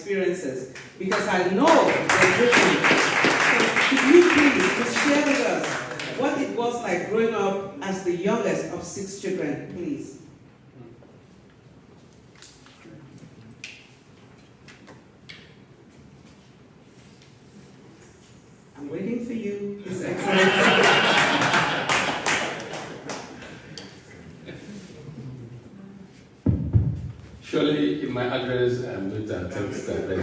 experiences, because I know they're different. So could you please just share with us what it was like growing up as the youngest of 6 children, please? I'm waiting for you, His Excellency. Surely, in my address, I'm going to attempt that.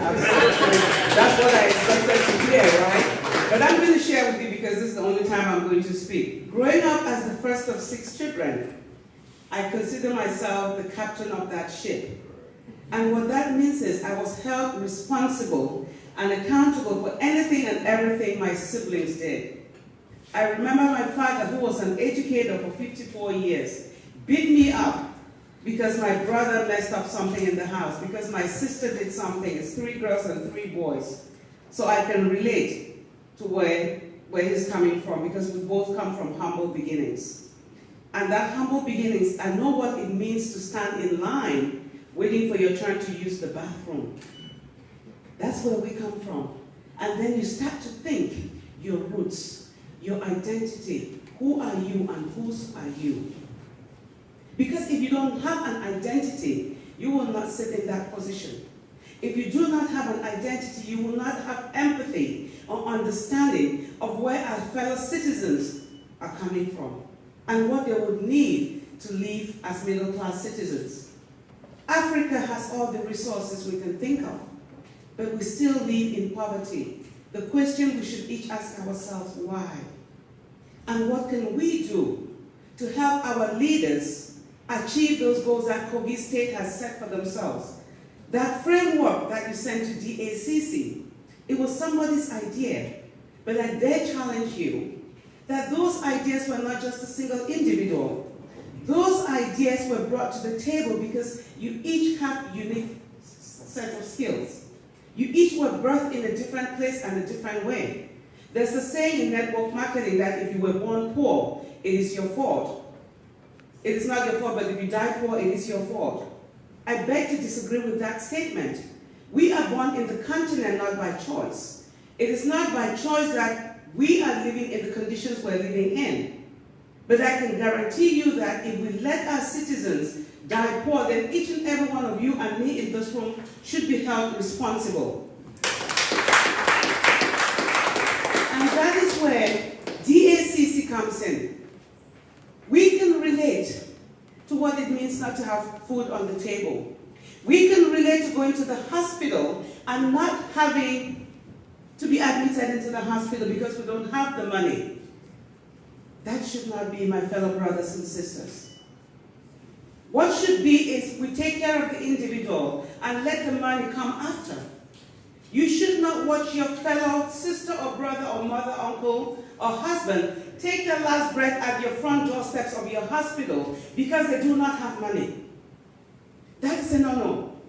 That's what I expected to hear, right? But I'm going to share with you because this is the only time I'm going to speak. Growing up as the first of 6 children, I consider myself the captain of that ship. And what that means is I was held responsible and accountable for anything and everything my siblings did. I remember my father, who was an educator for 54 years, beat me up because my brother messed up something in the house, because my sister did something. It's 3 girls and 3 boys. So I can relate to where he's coming from, because we both come from humble beginnings. And that humble beginnings, I know what it means to stand in line waiting for your turn to use the bathroom. That's where we come from. And then you start to think your roots, your identity. Who are you and whose are you? Because if you don't have an identity, you will not sit in that position. If you do not have an identity, you will not have empathy or understanding of where our fellow citizens are coming from and what they would need to live as middle-class citizens. Africa has all the resources we can think of, but we still live in poverty. The question we should each ask ourselves, why? And what can we do to help our leaders achieve those goals that Kogi State has set for themselves? That framework that you sent to DACC, it was somebody's idea, but I dare challenge you that those ideas were not just a single individual. Those ideas were brought to the table because you each have unique set of skills. You each were birthed in a different place and a different way. There's a saying in network marketing that if you were born poor, it is your fault. It is not your fault, but if you die poor, it is your fault. I beg to disagree with that statement. We are born in the continent not by choice. It is not by choice that we are living in the conditions we're living in. But I can guarantee you that if we let our citizens die poor, then each and every one of you and me in this room should be held responsible. And that is where DACC comes in. We can relate to what it means not to have food on the table. We can relate to going to the hospital and not having to be admitted into the hospital because we don't have the money. That should not be, my fellow brothers and sisters. What should be is we take care of the individual and let the money come after. You should not watch your fellow sister or brother or mother, uncle or husband take their last breath at your front doorsteps of your hospital because they do not have money. That is a no-no.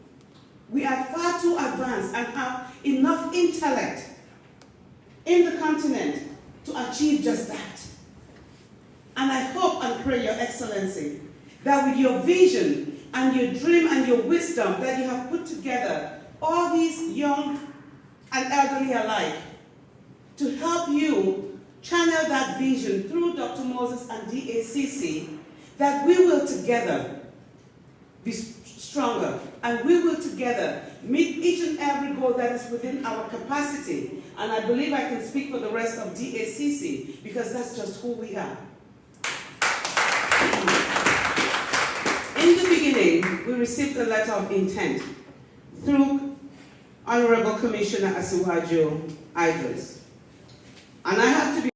We are far too advanced and have enough intellect in the continent to achieve just that. And I hope and pray, Your Excellency, that with your vision and your dream and your wisdom that you have put together, all these young and elderly alike, to help you channel that vision through Dr. Moses and DACC, that we will together be stronger, and we will together meet each and every goal that is within our capacity. And I believe I can speak for the rest of DACC, because that's just who we are. In the beginning, we received a letter of intent through Honorable Commissioner Asiwaju Idris. And I have to be